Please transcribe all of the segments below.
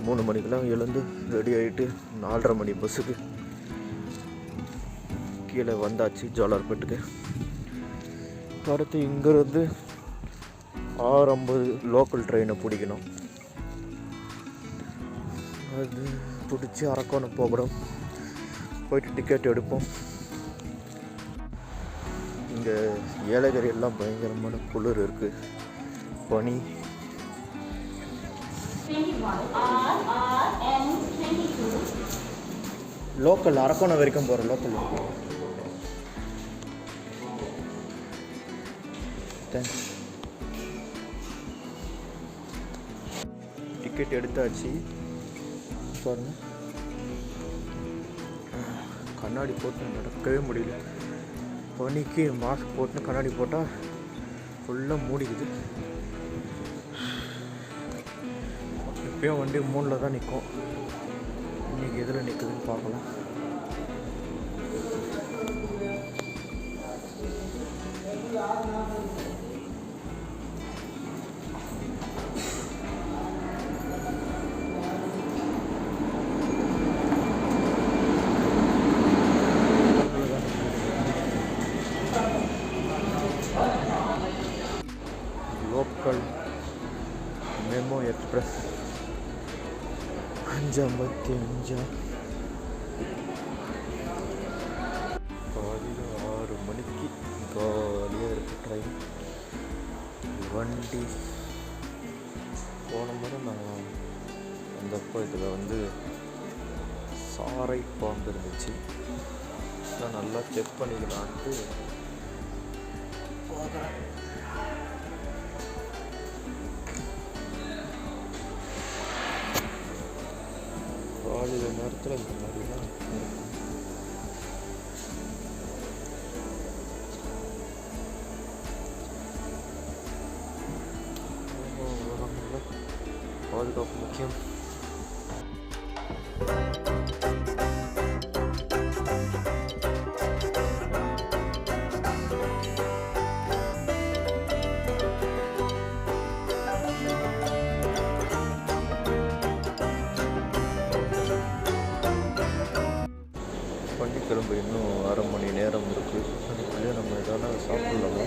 3 மணிக்கெல்லாம் எழுந்து ரெடி ஆகிட்டு 4:30 மணி பஸ்ஸுக்கு கீழே வந்தாச்சு ஜோலார்பேட்டுக்கு. அடுத்து இங்கேருந்து 6:50 லோக்கல் ட்ரெயினை பிடிக்கணும். அது பிடிச்சி அரக்கோணம் போகணும். போயிட்டு டிக்கெட் எடுப்போம். இங்கே ஏலகிரி எல்லாம் பயங்கரமான குளிர் இருக்குது, பனி. லோக்கல் அரக்கோணம் வரைக்கும் போகிற லோக்கல். டிக்கெட் எடுத்தாச்சு. பாருங்க, கண்ணாடி போட்டு நடக்கவே முடியல. பனிக்கு மாஸ்க் போட்டு கண்ணாடி போட்டால் ஃபுல்லாக மூடிக்குது. இப்போயும் வண்டி 3ல் தான் நிற்கும். இன்றைக்கி எதில் நிற்குதுன்னு பார்க்கலாம். Local memo express 5:55. காலையில் 6 மணிக்கு காலியாக இருக்குது ட்ரெயின். வண்டி போன முறை நான் வந்தப்போ இதில் சாரை பாம்பு இருந்துச்சு. நான் நல்லா செக் பண்ணிக்கலான்ட்டு போகிறேன். காலையில் நேரத்தில் இந்த மாதிரிலாம் இருக்கும். பாதுகாப்பு முக்கியம். கிளம்பு இன்னும் 1/2 மணி நேரம் இருக்குது. அதுக்குள்ளேயே நம்ம எதாவது சாப்பிட்லாமா?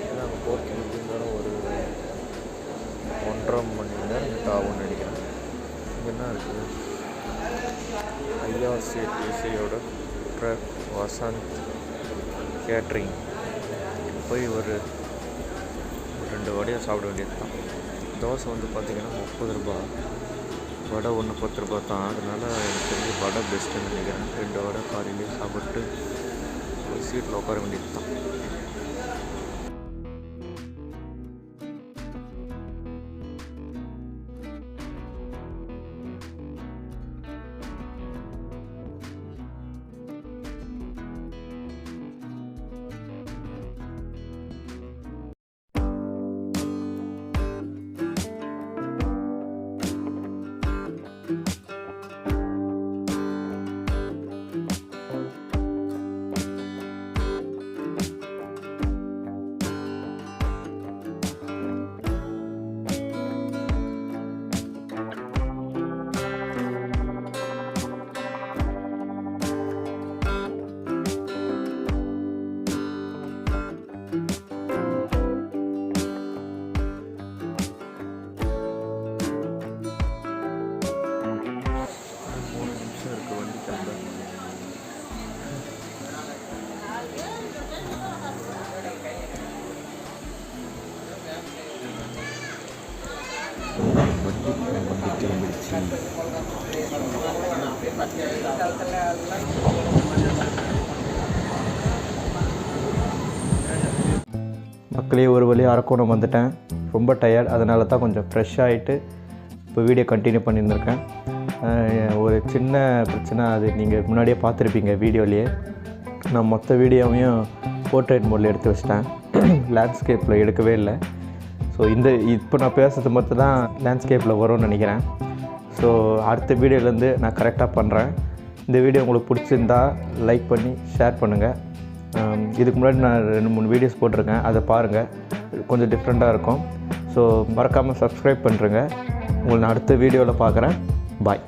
ஏன்னா அங்கே போகிறதுக்கு இருந்தாலும் ஒரு 1.5 மணி நேரம் கிட்ட ஆகும்னு நினைக்கிறேன். இங்கே என்ன இருக்குது? ஐஆர்சிடிசியோட ட்ரக் வசந்த் கேட்ரிங். போய் ஒரு 2 வடையாக சாப்பிட வேண்டியது தான். தோசை பார்த்திங்கன்னா 30 ரூபா, வடை ஒன்று 10 ரூபா தான். அதனால் எனக்கு தெரிஞ்சு வடை பெஸ்ட்டுன்னு நினைக்கிறேன். 2 வடை காலையிலே சாப்பிட்டு ஒரு சீட்டில் உட்கார வேண்டியது தான். மக்களே, ஒரு வழி அரக்கோணம் வந்துட்டேன். ரொம்ப டயர்ட், அதனால தான் கொஞ்சம் ஃப்ரெஷ் ஆகிட்டு இப்போ வீடியோ கண்டினியூ பண்ணியிருந்திருக்கேன். ஒரு சின்ன பிரச்சனை, அது நீங்கள் முன்னாடியே பார்த்துருப்பீங்க வீடியோலேயே. நான் மொத்த வீடியோவையும் போர்ட்ரேட் மோடில் எடுத்து வச்சிட்டேன். லேண்ட்ஸ்கேப்பில் எடுக்கவே இல்லை. ஸோ இப்போ நான் பேசுகிறது மட்டும் தான் லேண்ட்ஸ்கேப்பில் வரும்னு நினைக்கிறேன். ஸோ அடுத்த வீடியோலேருந்து நான் கரெக்டாக பண்ணுறேன். இந்த வீடியோ உங்களுக்கு பிடிச்சிருந்தா லைக் பண்ணி ஷேர் பண்ணுங்கள். இதுக்கு முன்னாடி நான் 2-3 வீடியோஸ் போட்டிருக்கேன், அதை பாருங்கள். கொஞ்சம் டிஃப்ரெண்ட்டாக இருக்கும். ஸோ மறக்காமல் சப்ஸ்கிரைப் பண்ணுறேங்க. உங்களை நான் அடுத்த வீடியோவில் பார்க்குறேன். பாய்.